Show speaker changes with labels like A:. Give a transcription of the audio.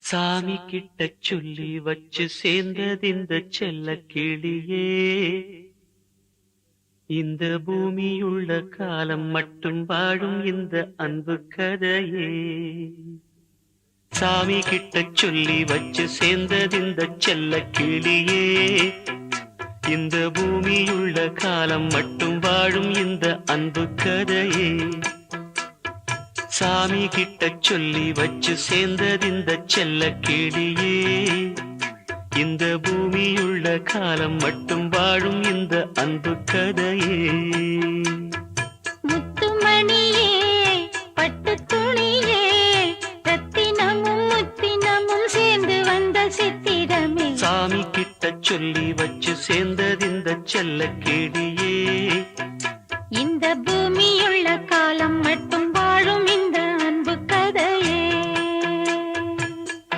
A: சாமி கிட்ட சொல்லி வச்சு சேர்ந்தது இந்த செல்ல கிளியே. இந்த பூமியுள்ள காலம் மட்டும் வாழும் இந்த அன்பு கதையே. சாமி கிட்ட சொல்லி வச்சு சேர்ந்தது இந்த செல்ல கிளியே. இந்த பூமியுள்ள காலம் மட்டும் வாழும் இந்த அன்பு கதையே. சாமி கிட்ட சொல்லி வச்சு சேர்ந்தது இந்த செல்ல கிளியே. இந்த பூமியுள்ள காலம் மட்டும் வாழும் இந்த அன்பு கதையே.
B: முத்துமணியே, பட்டு துணியே, ரத்தினமும் முத்தினமும் சேர்ந்து வந்த சித்திரமே.
A: சாமி கிட்ட சொல்லி வச்சு சேர்ந்தது இந்த செல்ல கிளி.